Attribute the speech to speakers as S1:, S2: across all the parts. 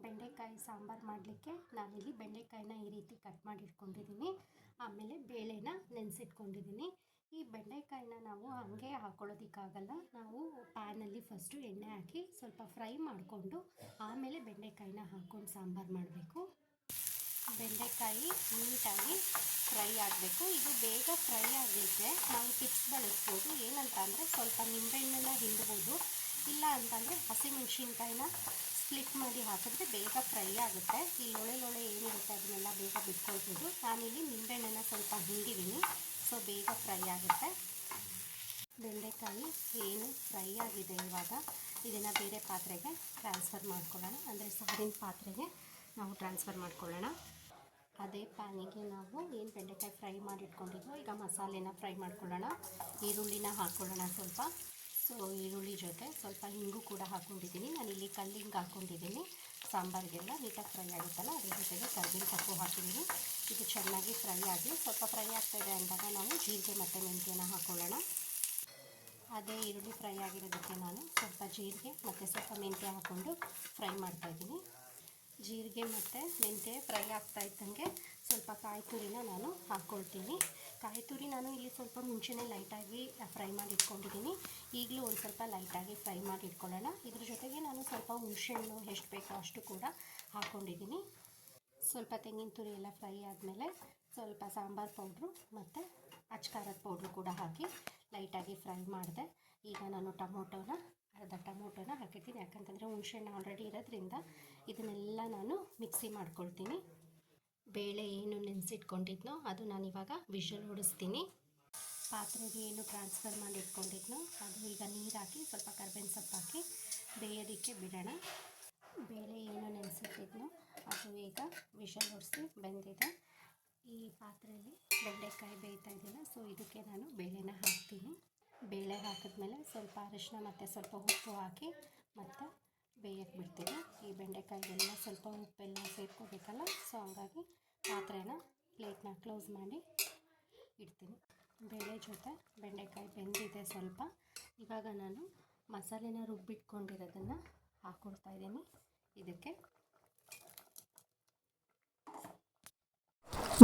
S1: ಬೆಂಡೆಕಾಯಿ ಸಾಂಬಾರು ಮಾಡಲಿಕ್ಕೆ ನಾನಿಲ್ಲಿ ಬೆಂಡೆಕಾಯಿನ ಈ ರೀತಿ ಕಟ್ ಮಾಡಿ ಇಟ್ಕೊಂಡಿದ್ದೀನಿ. ಆಮೇಲೆ ಬೇಳೆನ ನೆನೆಸಿಟ್ಕೊಂಡಿದ್ದೀನಿ. ಈ ಬೆಂಡೆಕಾಯಿನ ನಾವು ಹಾಗೆ ಹಾಕೊಳ್ಳೋದಕ್ಕಾಗಲ್ಲ. ನಾವು ಪ್ಯಾನಲ್ಲಿ ಫಸ್ಟು ಎಣ್ಣೆ ಹಾಕಿ ಸ್ವಲ್ಪ ಫ್ರೈ ಮಾಡಿಕೊಂಡು ಆಮೇಲೆ ಬೆಂಡೆಕಾಯಿನ ಹಾಕ್ಕೊಂಡು ಸಾಂಬಾರು ಮಾಡಬೇಕು. ಬೆಂಡೆಕಾಯಿ ನೀಟಾಗಿ ಫ್ರೈ ಆಗಬೇಕು. ಇದು ಬೇಗ ಫ್ರೈ ಆಗಲಿಕ್ಕೆ ನಾವು ಟಿಪ್ಸ್ ಬಳಸ್ಬೋದು. ಏನಂತ ಅಂದರೆ ಸ್ವಲ್ಪ ನಿಂಬೆಹಣ್ಣನ್ನು ಹಿಂಡ್ಬೋದು, ಇಲ್ಲ ಅಂತಂದರೆ ಹಸಿಮೆಣ್ಸಿನ್ಕಾಯಿನ ಸ್ಪ್ಲಿಟ್ ಮಾಡಿ ಹಾಕಿದ್ರೆ ಬೇಗ ಫ್ರೈ ಆಗುತ್ತೆ. ಈ ಲೊಳೆ ಏನಿರುತ್ತೆ ಅದನ್ನೆಲ್ಲ ಬೇಗ ಬಿಟ್ಕೊಳ್ಬೋದು. ನಾನಿಲ್ಲಿ ನಿಂಬೆಹಣ್ಣನ್ನು ಸ್ವಲ್ಪ ಹಿಂಡಿದ್ದೀನಿ, ಸೊ ಬೇಗ ಫ್ರೈ ಆಗುತ್ತೆ. ಬೆಂಡೆಕಾಯಿ ಏನು ಫ್ರೈ ಆಗಿದೆ, ಇವಾಗ ಇದನ್ನು ಬೇರೆ ಪಾತ್ರೆಗೆ ಟ್ರಾನ್ಸ್ಫರ್ ಮಾಡ್ಕೊಳ್ಳೋಣ. ಅಂದರೆ ಸಾರಿನ ಪಾತ್ರೆಗೆ ನಾವು ಟ್ರಾನ್ಸ್ಫರ್ ಮಾಡ್ಕೊಳ್ಳೋಣ. ಅದೇ ಪ್ಯಾನಿಗೆ ನಾವು ಏನು ಬೆಂಡೆಕಾಯಿ ಫ್ರೈ ಮಾಡಿಟ್ಕೊಂಡಿದ್ವೋ ಈಗ ಮಸಾಲೆನ ಫ್ರೈ ಮಾಡ್ಕೊಳ್ಳೋಣ. ಈರುಳ್ಳಿನ ಹಾಕ್ಕೊಳ್ಳೋಣ ಸ್ವಲ್ಪ. ಸೊ ಈರುಳ್ಳಿ ಜೊತೆ ಸ್ವಲ್ಪ ಹಿಂಗು ಕೂಡ ಹಾಕ್ಕೊಂಡಿದ್ದೀನಿ. ನಾನಿಲ್ಲಿ ಕಲ್ಲಿಂಗ್ ಹಾಕ್ಕೊಂಡಿದ್ದೀನಿ. ಸಾಂಬಾರಿಗೆಲ್ಲ ನೀಟಾಗಿ ಫ್ರೈ ಆಗುತ್ತಲ್ಲ, ಅದ್ರ ಜೊತೆಗೆ ಕರ್ಬೇವಿನ ಸೊಪ್ಪು ಹಾಕಿದ್ದೀನಿ. ಇದು ಚೆನ್ನಾಗಿ ಫ್ರೈ ಆಗಿ ಸ್ವಲ್ಪ ಫ್ರೈ ಆಗ್ತಾಯಿದೆ ಅಂದಾಗ ನಾವು ಜೀರಿಗೆ ಮತ್ತು ಮೆಂತ್ಯನ ಹಾಕ್ಕೊಳ್ಳೋಣ. ಅದೇ ಈರುಳ್ಳಿ ಫ್ರೈ ಆಗಿರೋದಕ್ಕೆ ನಾನು ಸ್ವಲ್ಪ ಜೀರಿಗೆ ಮತ್ತು ಸ್ವಲ್ಪ ಮೆಂತ್ಯ ಹಾಕ್ಕೊಂಡು ಫ್ರೈ ಮಾಡ್ತಾಯಿದ್ದೀನಿ. ಜೀರಿಗೆ ಮತ್ತು ಮೆಂತ್ಯ ಫ್ರೈ ಆಗ್ತಾ ಇದ್ದಂಗೆ ಸ್ವಲ್ಪ ಕಾಯಿ ತುರಿನ ನಾನು ಹಾಕ್ಕೊಳ್ತೀನಿ. ಕಾಯಿ ತುರಿ ನಾನು ಇಲ್ಲಿ ಸ್ವಲ್ಪ ಮುಂಚೆನೇ ಲೈಟಾಗಿ ಫ್ರೈ ಮಾಡಿ ಇಟ್ಕೊಂಡಿದ್ದೀನಿ. ಈಗಲೂ ಒಂದು ಸ್ವಲ್ಪ ಲೈಟಾಗಿ ಫ್ರೈ ಮಾಡಿ ಇಟ್ಕೊಳ್ಳೋಣ. ಇದ್ರ ಜೊತೆಗೆ ನಾನು ಸ್ವಲ್ಪ ಹುಣಸೆಹಣ್ಣು ಎಷ್ಟು ಬೇಕೋ ಅಷ್ಟು ಕೂಡ ಹಾಕ್ಕೊಂಡಿದ್ದೀನಿ. ಸ್ವಲ್ಪ ತೆಂಗಿನ ತುರಿ ಎಲ್ಲ ಫ್ರೈ ಆದಮೇಲೆ ಸ್ವಲ್ಪ ಸಾಂಬಾರು ಪೌಡ್ರು ಮತ್ತು ಅಚ್ಕಾರದ ಪೌಡ್ರು ಕೂಡ ಹಾಕಿ ಲೈಟಾಗಿ ಫ್ರೈ ಮಾಡಿದೆ. ಈಗ ನಾನು ಅರ್ಧ ಟೊಮೊಟೊನ ಹಾಕಿರ್ತೀನಿ. ಯಾಕಂತಂದರೆ ಹುಣಸೆಹಣ್ಣು ಆಲ್ರೆಡಿ ಇರೋದ್ರಿಂದ ಇದನ್ನೆಲ್ಲ ನಾನು ಮಿಕ್ಸಿ ಮಾಡ್ಕೊಳ್ತೀನಿ. ಬೇಳೆ ಏನು ನೆನೆಸಿಟ್ಕೊಂಡಿದ್ನೋ ಅದು ನಾನಿವಾಗ ವಿಷಲ್ ಹೊಡಿಸ್ತೀನಿ. ಪಾತ್ರೆಗೆ ಏನು ಟ್ರಾನ್ಸ್ಫರ್ ಮಾಡಿ ಇಟ್ಕೊಂಡಿದ್ನೋ ಅದು ಈಗ ನೀರು ಹಾಕಿ ಸ್ವಲ್ಪ ಕರ್ಬೇವಿನ ಸೊಪ್ಪು ಹಾಕಿ ಬೇಯೋದಕ್ಕೆ ಬಿಡೋಣ. ಬೇಳೆ ಏನು ನೆನೆಸಿಟ್ಟಿದ್ನೋ ಅದು ಈಗ ವಿಷಲ್ ಹೊಡಿಸಿ ಬೆಂದಿದೆ. ಈ ಪಾತ್ರೆಯಲ್ಲಿ ಬೆಂಡೆಕಾಯಿ ಬೇಯ್ತಾ ಇದೆಯಲ್ಲ, ಸೊ ಇದಕ್ಕೆ ನಾನು ಬೇಳೆನ ಹಾಕ್ತೀನಿ. ಬೇಳೆ ಹಾಕಿದ್ಮೇಲೆ ಸ್ವಲ್ಪ ಅರಿಶಿನ ಮತ್ತು ಸ್ವಲ್ಪ ಉಪ್ಪು ಹಾಕಿ ಮತ್ತು ಬೇಯಕ್ಕೆ ಬಿಡ್ತೀನಿ. ಈ ಬೆಂಡೆಕಾಯಿಗೆಲ್ಲ ಸ್ವಲ್ಪ ಉಪ್ಪೆಲ್ಲ ಸೇರ್ಕೋಬೇಕಲ್ಲ, ಸೊ ಹಂಗಾಗಿ ಪಾತ್ರೆನ ಪ್ಲೇಟ್ನ ಕ್ಲೋಸ್ ಮಾಡಿ ಇಡ್ತೀನಿ. ಬೇಳೆ ಜೊತೆ ಬೆಂಡೆಕಾಯಿ ಬೆಂದಿದೆ ಸ್ವಲ್ಪ. ಇವಾಗ ನಾನು ಮಸಾಲೆನ ರುಬ್ಬಿಟ್ಕೊಂಡಿರೋದನ್ನು ಹಾಕ್ಕೊಡ್ತಾಯಿದ್ದೀನಿ ಇದಕ್ಕೆ.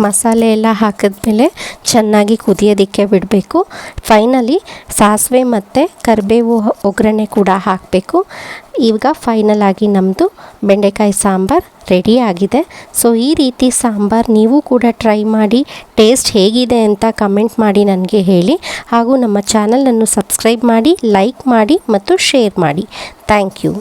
S2: ಮಸಾಲೆ ಎಲ್ಲ ಹಾಕಿದ್ಮೇಲೆ ಚೆನ್ನಾಗಿ ಕುದಿಯೋದಕ್ಕೆ ಬಿಡಬೇಕು. ಫೈನಲಿ ಸಾಸಿವೆ ಮತ್ತು ಕರಿಬೇವು ಒಗ್ಗರಣೆ ಕೂಡ ಹಾಕಬೇಕು. ಈಗ ಫೈನಲ್ ಆಗಿ ನಮ್ಮದು ಬೆಂಡೆಕಾಯಿ ಸಾಂಬಾರು ರೆಡಿ ಆಗಿದೆ. ಸೊ ಈ ರೀತಿ ಸಾಂಬಾರು ನೀವು ಕೂಡ ಟ್ರೈ ಮಾಡಿ ಟೇಸ್ಟ್ ಹೇಗಿದೆ ಅಂತ ಕಮೆಂಟ್ ಮಾಡಿ ನನಗೆ ಹೇಳಿ. ಹಾಗೂ ನಮ್ಮ ಚಾನಲನ್ನು ಸಬ್ಸ್ಕ್ರೈಬ್ ಮಾಡಿ, ಲೈಕ್ ಮಾಡಿ ಮತ್ತು ಶೇರ್ ಮಾಡಿ. Thank you.